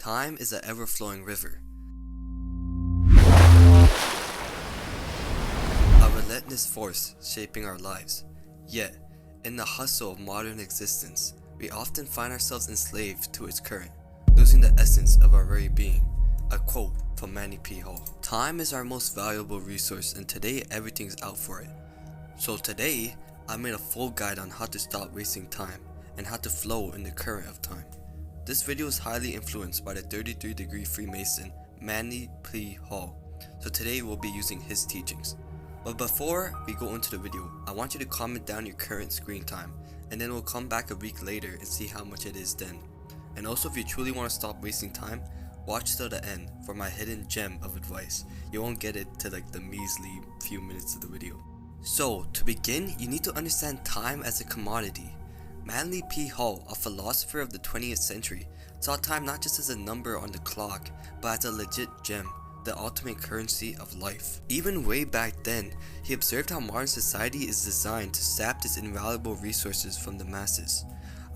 Time is an ever-flowing river, a relentless force shaping our lives. Yet, in the hustle of modern existence, we often find ourselves enslaved to its current, losing the essence of our very being. A quote from Manly P. Hall. Time is our most valuable resource, and today everything's out for it. So today, I made a full guide on how to stop wasting time and how to flow in the current of time. This video is highly influenced by the 33-degree Freemason Manly P. Hall, so today we'll be using his teachings. But before we go into the video, I want you to comment down your current screen time, and then we'll come back a week later and see how much it is then. And also, if you truly want to stop wasting time, watch till the end for my hidden gem of advice. You won't get it to like the measly few minutes of the video. So to begin, you need to understand time as a commodity. Manly P. Hall, a philosopher of the 20th century, saw time not just as a number on the clock, but as a legit gem, the ultimate currency of life. Even way back then, he observed how modern society is designed to sap this invaluable resources from the masses.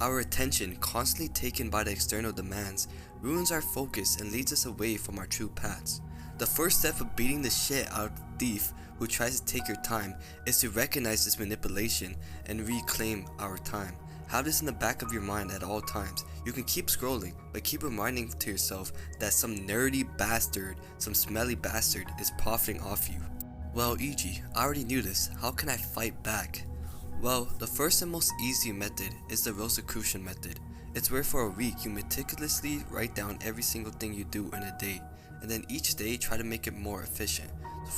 Our attention, constantly taken by the external demands, ruins our focus and leads us away from our true paths. The first step of beating the shit out of the thief who tries to take your time is to recognize this manipulation and reclaim our time. Have this in the back of your mind at all times. You can keep scrolling, but keep reminding to yourself that some nerdy bastard, some smelly bastard is profiting off you. Well, e.g., I already knew this. How can I fight back? Well, the first and most easy method is the Rosicrucian method. It's where for a week you meticulously write down every single thing you do in a day, and then each day try to make it more efficient.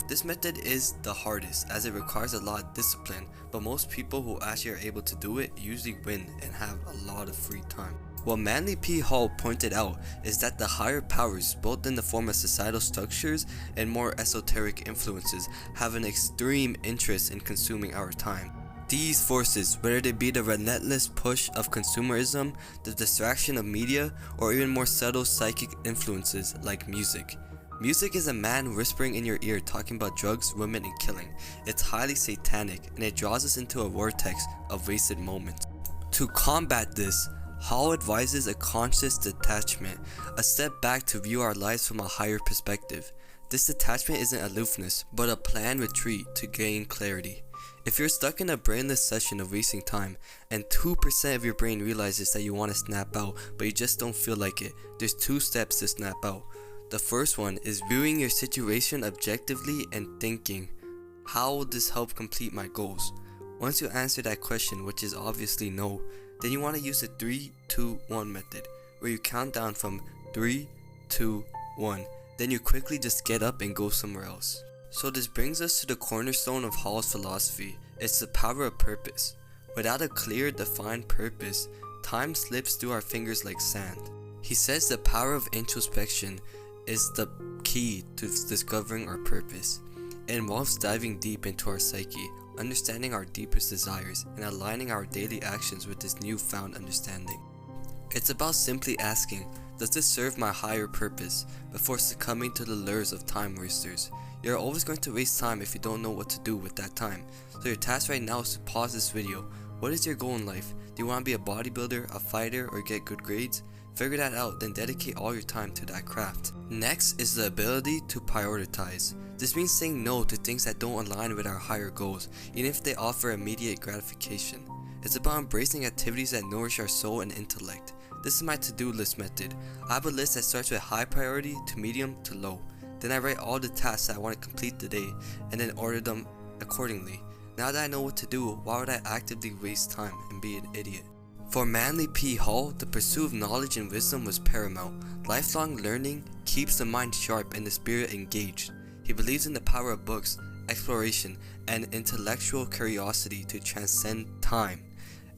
This method is the hardest as it requires a lot of discipline, but most people who actually are able to do it usually win and have a lot of free time. What Manly P. Hall pointed out is that the higher powers, both in the form of societal structures and more esoteric influences, have an extreme interest in consuming our time. These forces, whether they be the relentless push of consumerism, the distraction of media, or even more subtle psychic influences like music. Music is a man whispering in your ear talking about drugs, women, and killing. It's highly satanic, and it draws us into a vortex of wasted moments. To combat this, Hall advises a conscious detachment, a step back to view our lives from a higher perspective. This detachment isn't aloofness, but a planned retreat to gain clarity. If you're stuck in a brainless session of wasting time, and 2% of your brain realizes that you want to snap out, but you just don't feel like it, there's 2 steps to snap out. The first one is viewing your situation objectively and thinking, how will this help complete my goals? Once you answer that question, which is obviously no, then you want to use the 3, 2, 1 method, where you count down from 3, 2, 1, then you quickly just get up and go somewhere else. So this brings us to the cornerstone of Hall's philosophy. It's the power of purpose. Without a clear, defined purpose, time slips through our fingers like sand. He says the power of introspection is the key to discovering our purpose. It involves diving deep into our psyche, understanding our deepest desires, and aligning our daily actions with this newfound understanding. It's about simply asking, does this serve my higher purpose, before succumbing to the lures of time wasters. You're always going to waste time if you don't know what to do with that time. So your task right now is to pause this video. What is your goal in life? Do you want to be a bodybuilder, a fighter, or get good grades? Figure that out, then dedicate all your time to that craft. Next is the ability to prioritize. This means saying no to things that don't align with our higher goals, even if they offer immediate gratification. It's about embracing activities that nourish our soul and intellect. This is my to-do list method. I have a list that starts with high priority to medium to low. Then I write all the tasks that I want to complete today and then order them accordingly. Now that I know what to do, why would I actively waste time and be an idiot? For Manly P. Hall, the pursuit of knowledge and wisdom was paramount. Lifelong learning keeps the mind sharp and the spirit engaged. He believes in the power of books, exploration, and intellectual curiosity to transcend time.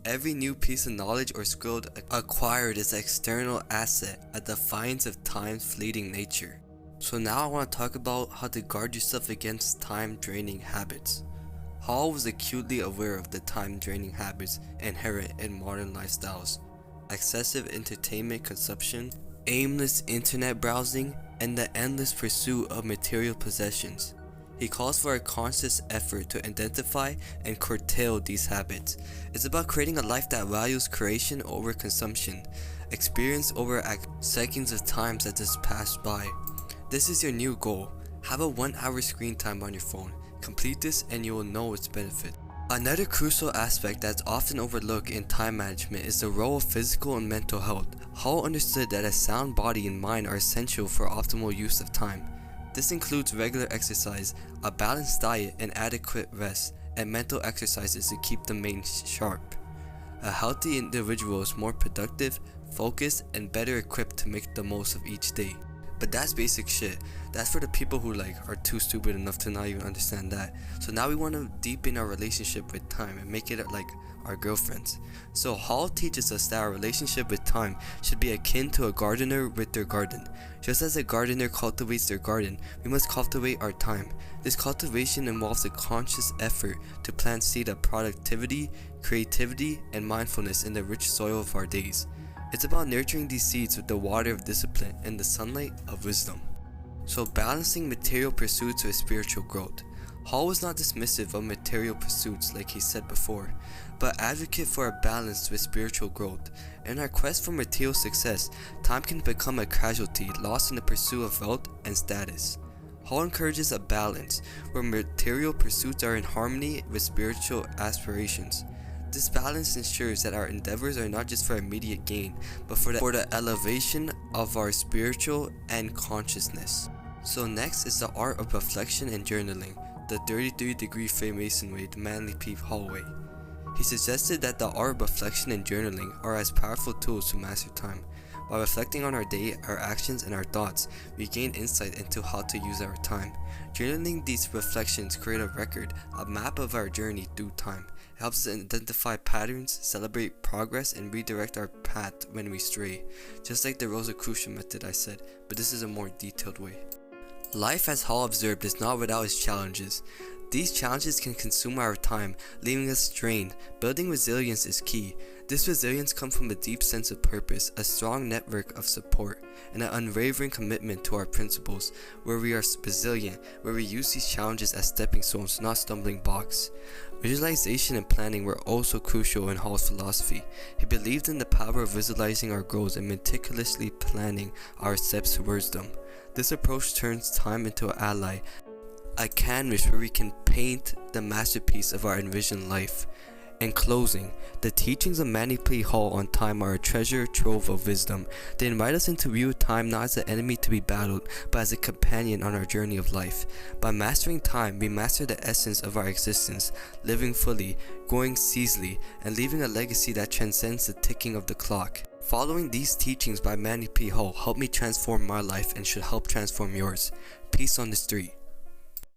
Every new piece of knowledge or skill acquired is an external asset, a defiance of time's fleeting nature. So now I want to talk about how to guard yourself against time-draining habits. Hall was acutely aware of the time-draining habits inherent in modern lifestyles. Excessive entertainment consumption, aimless internet browsing, and the endless pursuit of material possessions. He calls for a conscious effort to identify and curtail these habits. It's about creating a life that values creation over consumption, experience over seconds of times that just passed by. This is your new goal. Have a 1 hour screen time on your phone. Complete this and you will know its benefit. Another crucial aspect that's often overlooked in time management is the role of physical and mental health. Hall understood that a sound body and mind are essential for optimal use of time. This includes regular exercise, a balanced diet, and adequate rest, and mental exercises to keep the mind sharp. A healthy individual is more productive, focused, and better equipped to make the most of each day. But that's basic shit. That's for the people who are too stupid enough to not even understand that. So now we want to deepen our relationship with time and make it like our girlfriends. So Hall teaches us that our relationship with time should be akin to a gardener with their garden. Just as a gardener cultivates their garden, we must cultivate our time. This cultivation involves a conscious effort to plant seed of productivity, creativity, and mindfulness in the rich soil of our days. It's about nurturing these seeds with the water of discipline and the sunlight of wisdom. So balancing material pursuits with spiritual growth. Hall was not dismissive of material pursuits like he said before, but advocate for a balance with spiritual growth. In our quest for material success, time can become a casualty lost in the pursuit of wealth and status. Hall encourages a balance where material pursuits are in harmony with spiritual aspirations. This balance ensures that our endeavors are not just for immediate gain, but for the elevation of our spiritual and consciousness. So next is the art of reflection and journaling, the 33-degree Freemason way, the Manly P. Hall way. He suggested that the art of reflection and journaling are as powerful tools to master time. By reflecting on our day, our actions, and our thoughts, we gain insight into how to use our time. Journaling these reflections create a record, a map of our journey through time. It helps us identify patterns, celebrate progress, and redirect our path when we stray. Just like the Rosicrucian method I said, but this is a more detailed way. Life, as Hall observed, is not without its challenges. These challenges can consume our time, leaving us drained. Building resilience is key. This resilience comes from a deep sense of purpose, a strong network of support, and an unwavering commitment to our principles, where we are resilient, where we use these challenges as stepping stones, not stumbling blocks. Visualization and planning were also crucial in Hall's philosophy. He believed in the power of visualizing our goals and meticulously planning our steps towards them. This approach turns time into an ally, a canvas where we can paint the masterpiece of our envisioned life. In closing, the teachings of Manly P. Hall on time are a treasure trove of wisdom. They invite us into view time not as an enemy to be battled, but as a companion on our journey of life. By mastering time, we master the essence of our existence, living fully, growing ceaselessly, and leaving a legacy that transcends the ticking of the clock. Following these teachings by Manly P. Hall helped me transform my life and should help transform yours. Peace on the street.